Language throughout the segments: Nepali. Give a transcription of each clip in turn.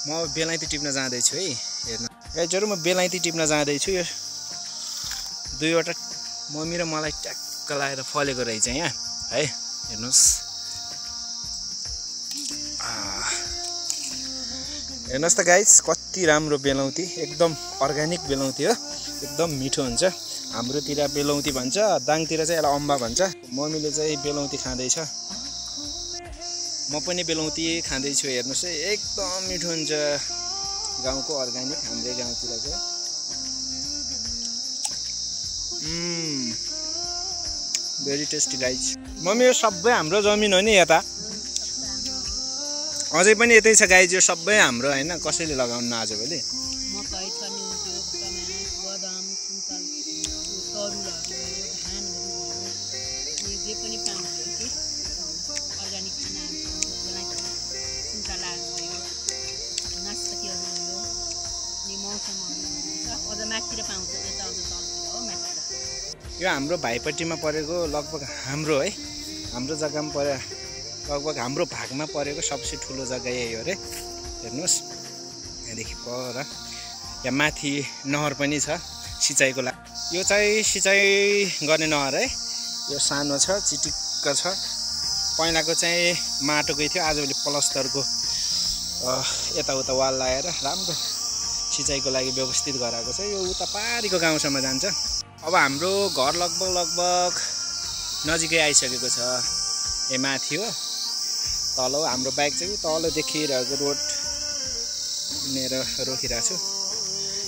म बेलायती टिप्न जाँदैछु है। हेर्नु गाइजहरु, म बेलायती टिप्न जाँदैछु। यो दुईवटा मम्मी र मलाई ट्याक्क लाएर फलेको रहेछ यहाँ है। हेर्नुस्, हेर्नुस् त गाइज, कति राम्रो बेलाउती, एकदम अर्ग्यानिक बेलाउती हो, एकदम मिठो हुन्छ। हाम्रोतिर बेलाउती भन्छ, दाङतिर चाहिँ यसलाई अम्बा भन्छ। मम्मीले चाहिँ बेलाउती खाँदैछ, म पनि बेलाउती खाँदैछु। हेर्नुस् है, एकदम मिठो हुन्छ, गाउँको अर्ग्यानिक, हाम्रै गाउँतिरको। Very tasty guys. मम्मी यो सबै हाम्रो जमिन हो नि यता, अझै पनि यतै छ गाइज। यो सबै हाम्रो होइन, कसैले लगाउनु आजभोलि। मकै छ, निम्त्यो, टमाटर, बदाम, सिन्ताल, तरुलहरू भयो, धानहरू भयो, जे पनि पाउँछ कि अर्ग्यानिक खानाहरू पाउँछ। सिन्तालाहरू भयो, नास्पातीहरू भयो, अनि मौसमहरू भयो, अझ माथितिर पाउँछ। यता अझ तलतिर हो, माथितिर। यो हाम्रो भाइपट्टीमा परेको लगभग हाम्रो है, हाम्रो जग्गामा परे, लगभग हाम्रो भागमा परेको सबसे ठुलो जग्गा यही हो अरे। हेर्नुहोस्, यहाँदेखि पर यहाँ माथि नहर पनि छ सिँचाइको लागि। यो चाहिँ सिँचाइ गर्ने नहर है। यो सानो छ, चिटिक्क छ। पहिलाको चाहिँ माटोकै थियो, आजभोलि प्लस्तरको यताउता वाल लगाएर राम्रो सिँचाइको लागि व्यवस्थित गराएको छ। यो उता पारीको गाउँसम्म जान्छ। अब हाम्रो घर लगभग नजिकै आइसकेको छ। ए माथि हो, तल हो। हाम्रो बाइक चाहिँ तल देखिरहेको रोड लिएर रोकिरहेको छु,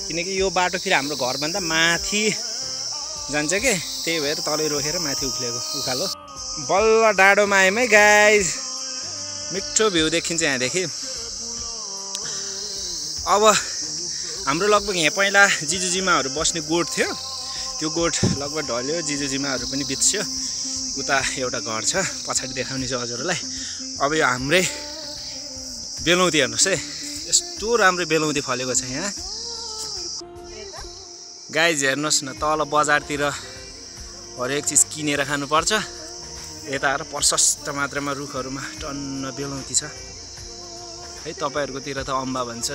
किनकि यो बाटो फेरि हाम्रो घरभन्दा माथि जान्छ के, त्यही भएर तलै रोकेर माथि उकालो। बल्ल डाँडोमा आयौँ है गाइज, मिठो भ्यू देखिन्छ यहाँदेखि। अब हाम्रो लगभग यहाँ पहिला जिजुजिमाहरू बस्ने गोठ थियो, त्यो गोठ लगभग ढल्यो, जिजुजिमाहरू पनि बित्स्यो। उता एउटा घर छ, पछाडि देखाउने छु हजुरहरूलाई। अब यो हाम्रै बेलाउती हेर्नुहोस् है, यस्तो राम्रो बेलाउती फलेको छ यहाँ गाइज। हेर्नुहोस् न, तल बजारतिर हरेक चिज किनेर खानुपर्छ, यता आएर प्रशस्त मात्रामा रुखहरूमा टन्न बेलाउती छ है। तपाईँहरूकोतिर त अम्बा भन्छ।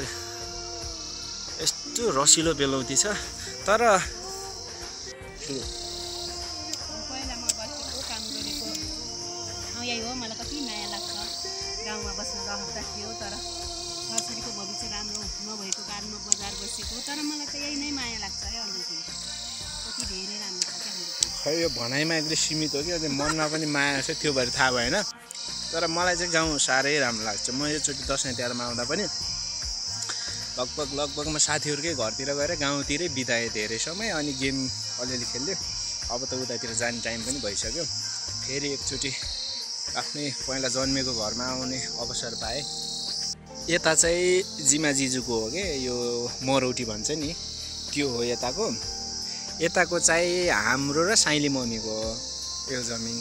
यस्तो रसिलो बेलाउती छ। तर यही हो, मलाई कति माया लाग्छ गाउँमा बस्न रहर थियो। तर छोरीको भविष्य राम्रो नभएको कारण म बजार बसेको, तर मलाई त यही नै माया लाग्छ है। अलिकति कति धेरै राम्रो छ क्या। खै यो भनाइमा एक्लै सीमित हो कि, अझै मनमा पनि माया छ, त्यो भएर थाहा भएन। तर मलाई चाहिँ गाउँ साह्रै राम्रो लाग्छ। म योचोटि दसैँ तिहारमा आउँदा पनि लगभग म साथीहरूकै घरतिर गएर गाउँतिरै बिताएँ धेरै समय, अनि गेम अलिअलि खेल्यो। अब त उतातिर जाने टाइम पनि भइसक्यो, फेरि एकचोटि आफ्नै पहिला जन्मेको घरमा आउने अवसर पाएँ। यता चाहिँ जिमा जिजुको हो कि, यो मरौटी भन्छ नि, त्यो हो यताको। यताको चाहिँ हाम्रो र साइली मम्मीको हो यो जमिन।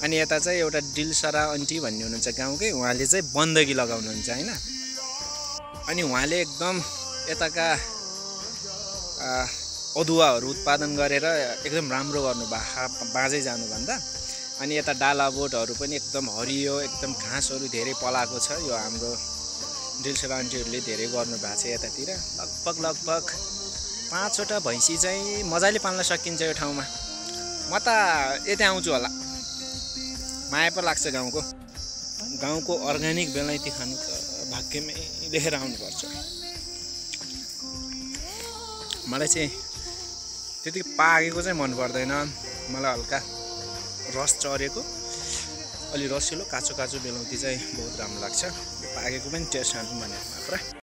अनि यता चाहिँ एउटा डिलसरा आन्टी भन्ने हुनुहुन्छ गाउँकै, उहाँले चाहिँ बन्दगी लगाउनुहुन्छ होइन। अनि उहाँले एकदम यताका अदुवाहरू उत्पादन गरेर एकदम राम्रो गर्नुभएको, बाँझै जानुभन्दा। अनि यता डाला बोटहरू पनि एकदम हरियो, एकदम घाँसहरू धेरै पलाएको छ। यो हाम्रो डिलसरा आन्टीहरूले धेरै गर्नुभएको छ यतातिर। लगभग 5वटा भैँसी चाहिँ मजाले पाल्न सकिन्छ यो ठाउँमा। म त यतै आउँछु होला, माया पो लाग्छ गाउँको अर्ग्यानिक बेलायती खानु त भाग्यमै देखेर आउनुपर्छ। मलाई चाहिँ त्यति पाकेको चाहिँ मन पर्दैन, मलाई हल्का रस चरेको, अलि रसिलो काँचो बेलाउती चाहिँ बहुत राम्रो लाग्छ। पाकेको पनि टेस्ट खानु भनेको मात्र।